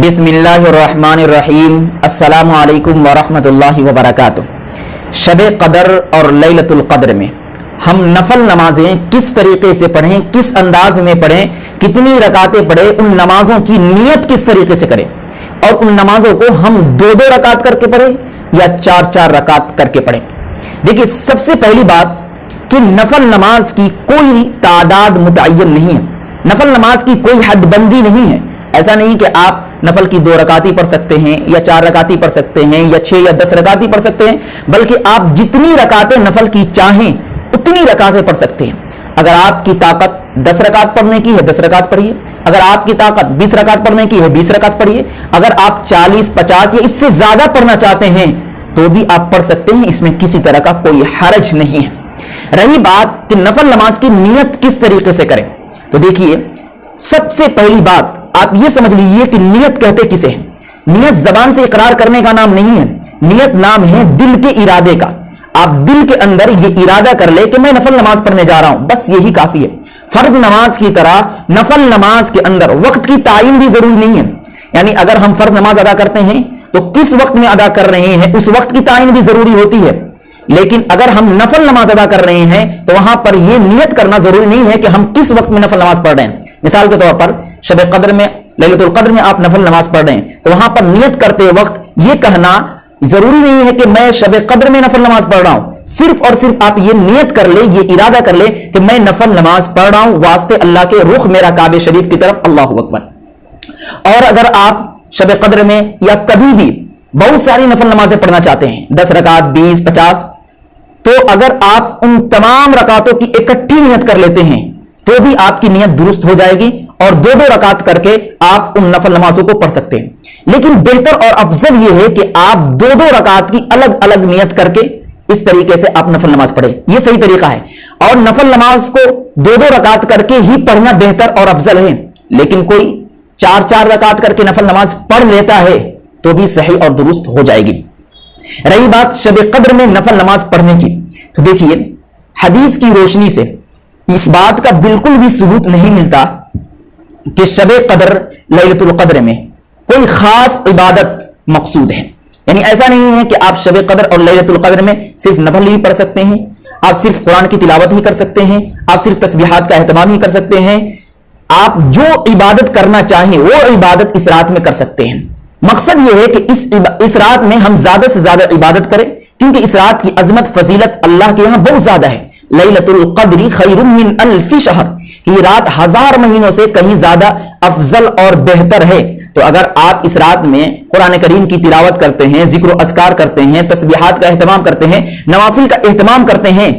بسم اللہ الرحمن الرحیم السلام علیکم ورحمۃ اللہ وبرکاتہ۔ شب قدر اور لیلۃ القدر میں ہم نفل نمازیں کس طریقے سے پڑھیں، کس انداز میں پڑھیں، کتنی رکعتیں پڑھیں، ان نمازوں کی نیت کس طریقے سے کریں، اور ان نمازوں کو ہم دو رکعت کر کے پڑھیں یا چار رکعت کر کے پڑھیں۔ دیکھیے، سب سے پہلی بات کہ نفل نماز کی کوئی تعداد متعین نہیں ہے، نفل نماز کی کوئی حد بندی نہیں ہے۔ ایسا نہیں کہ آپ نفل کی 2 رکعت ہی پڑھ سکتے ہیں یا 4 رکعت ہی پڑھ سکتے ہیں یا 6 یا 10 رکعت ہی پڑھ سکتے ہیں، بلکہ آپ جتنی رکعتیں نفل کی چاہیں اتنی رکعتیں پڑھ سکتے ہیں۔ اگر آپ کی طاقت 10 رکعت پڑھنے کی ہے 10 رکعت پڑھیے، اگر آپ کی طاقت 20 رکعت پڑھنے کی ہے 20 رکعت پڑھیے، اگر آپ 40 50 یا اس سے زیادہ پڑھنا چاہتے ہیں تو بھی آپ پڑھ سکتے ہیں، اس میں کسی طرح کا کوئی حرج نہیں ہے۔ رہی بات کہ نفل نماز کی نیت کس طریقے سے کریں، تو دیکھیے، سب سے پہلی بات آپ یہ سمجھ لیجئے کہ نیت کہتے کسے ہیں۔ نیت زبان سے اقرار کرنے کا نام نہیں ہے، نیت نام ہے دل کے ارادے کا۔ آپ دل کے اندر یہ ارادہ کر لے کہ میں نفل نماز پڑھنے جا رہا ہوں، بس یہی کافی ہے۔ فرض نماز کی طرح نفل نماز کے اندر وقت کی تعین بھی ضروری نہیں ہے، یعنی اگر ہم فرض نماز ادا کرتے ہیں تو کس وقت میں ادا کر رہے ہیں اس وقت کی تعین بھی ضروری ہوتی ہے، لیکن اگر ہم نفل نماز ادا کر رہے ہیں تو وہاں پر یہ نیت کرنا ضروری نہیں ہے کہ ہم کس وقت میں نفل نماز پڑھ رہے ہیں۔ مثال کے طور پر شب قدر میں، لیلۃ القدر میں آپ نفل نماز پڑھ رہے ہیں تو وہاں پر نیت کرتے وقت یہ کہنا ضروری نہیں ہے کہ میں شب قدر میں نفل نماز پڑھ رہا ہوں، صرف اور صرف آپ یہ نیت کر لیں، یہ ارادہ کر لیں کہ میں نفل نماز پڑھ رہا ہوں واسطے اللہ کے، رخ میرا کعبہ شریف کی طرف، اللہ اکبر۔ اور اگر آپ شب قدر میں یا کبھی بھی بہت ساری نفل نمازیں پڑھنا چاہتے ہیں، 10 رکعت 20 50، تو اگر آپ ان تمام رکعتوں کی اکٹھی نیت کر لیتے ہیں تو بھی آپ کی نیت درست ہو جائے گی اور 2 رکعت کر کے آپ ان نفل نمازوں کو پڑھ سکتے ہیں۔ لیکن بہتر اور افضل یہ ہے کہ آپ 2 رکعت کی الگ الگ نیت کر کے اس طریقے سے آپ نفل نماز پڑھیں، یہ صحیح طریقہ ہے۔ اور نفل نماز کو 2 رکعت کر کے ہی پڑھنا بہتر اور افضل ہے، لیکن کوئی 4 رکعت کر کے نفل نماز پڑھ لیتا ہے تو بھی صحیح اور درست ہو جائے گی۔ رہی بات شب قدر میں نفل نماز پڑھنے کی، تو دیکھیے، حدیث کی روشنی سے اس بات کا بالکل بھی ثبوت نہیں ملتا کہ شب قدر لیلۃ القدر میں کوئی خاص عبادت مقصود ہے، یعنی ایسا نہیں ہے کہ آپ شب قدر اور لیلۃ القدر میں صرف نفل ہی پڑھ سکتے ہیں، آپ صرف قرآن کی تلاوت ہی کر سکتے ہیں، آپ صرف تسبیحات کا اہتمام ہی کر سکتے ہیں۔ آپ جو عبادت کرنا چاہیں وہ عبادت اس رات میں کر سکتے ہیں۔ مقصد یہ ہے کہ اس رات میں ہم زیادہ سے زیادہ عبادت کریں، کیونکہ اس رات کی عظمت فضیلت اللہ کے یہاں بہت زیادہ ہے۔ لیلۃ القدر خیر من 1000 شہر، کہ یہ رات 1000 مہینوں سے کہیں زیادہ افضل اور بہتر ہے۔ تو اگر آپ اس رات میں قرآن کریم کی تلاوت کرتے ہیں، ذکر و اذکار کرتے ہیں، تسبیحات کا اہتمام کرتے ہیں، نوافل کا اہتمام کرتے ہیں،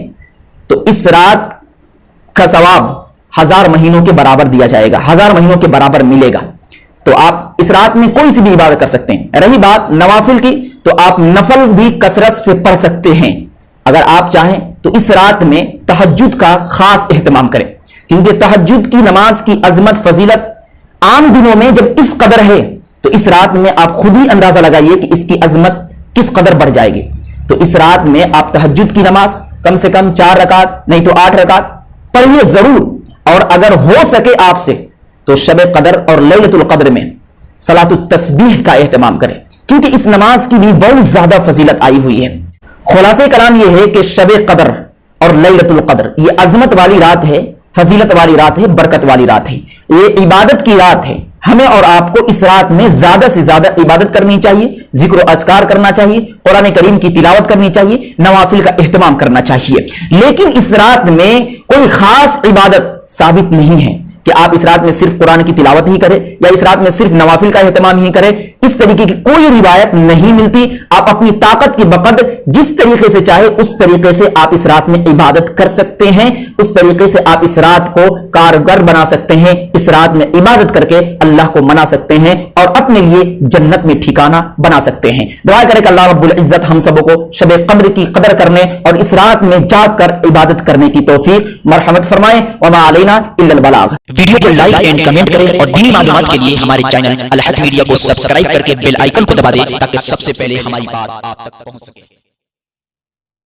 تو اس رات کا ثواب 1000 مہینوں کے برابر دیا جائے گا، 1000 مہینوں کے برابر ملے گا۔ تو آپ اس رات میں کوئی سی بھی عبادت کر سکتے ہیں۔ رہی بات نوافل کی، تو آپ نفل بھی کثرت سے پڑھ سکتے ہیں۔ اگر آپ چاہیں تو اس رات میں تہجد کا خاص اہتمام کریں، کیونکہ تہجد کی نماز کی عظمت فضیلت عام دنوں میں جب اس قدر ہے تو اس رات میں آپ خود ہی اندازہ لگائیے کہ اس کی عظمت کس قدر بڑھ جائے گی۔ تو اس رات میں آپ تہجد کی نماز کم سے کم 4 رکعت نہیں تو 8 رکعت پڑھیے ضرور، اور اگر ہو سکے آپ سے تو شب قدر اور لیلۃ القدر میں صلاۃ التسبیح کا اہتمام کریں، کیونکہ اس نماز کی بھی بہت زیادہ فضیلت آئی ہوئی ہے۔ خلاصہ کلام یہ ہے کہ شب قدر اور لیلۃ القدر یہ عظمت والی رات ہے، فضیلت والی رات ہے، برکت والی رات ہے، یہ عبادت کی رات ہے۔ ہمیں اور آپ کو اس رات میں زیادہ سے زیادہ عبادت کرنی چاہیے، ذکر و اذکار کرنا چاہیے، قرآن کریم کی تلاوت کرنی چاہیے، نوافل کا اہتمام کرنا چاہیے۔ لیکن اس رات میں کوئی خاص عبادت ثابت نہیں ہے کہ آپ اس رات میں صرف قرآن کی تلاوت ہی کریں یا اس رات میں صرف نوافل کا اہتمام ہی کریں، اس طریقے کی کوئی روایت نہیں ملتی۔ آپ اپنی طاقت کی بقدر جس طریقے سے چاہے اس طریقے سے آپ اس رات میں عبادت کر سکتے ہیں، اس طریقے سے آپ اس رات کو کارگر بنا سکتے ہیں، اس رات میں عبادت کر کے اللہ کو منا سکتے ہیں اور اپنے لیے جنت میں ٹھکانہ بنا سکتے ہیں۔ دعا کریں کہ اللہ رب العزت ہم سب کو شب قدر کی قدر کرنے اور اس رات میں جاگ کر عبادت کرنے کی توفیق مرحمت فرمائے۔ وما علینا الا البلاغ۔ ویڈیو کو لائک اینڈ کمنٹ کریں اور دینی معلومات کے لیے ہمارے چینل الحق میڈیا کو سبسکرائب کر کے بیل آئیکن کو دبا دیں تاکہ سب سے پہلے ہماری بات آپ تک پہنچ سکے۔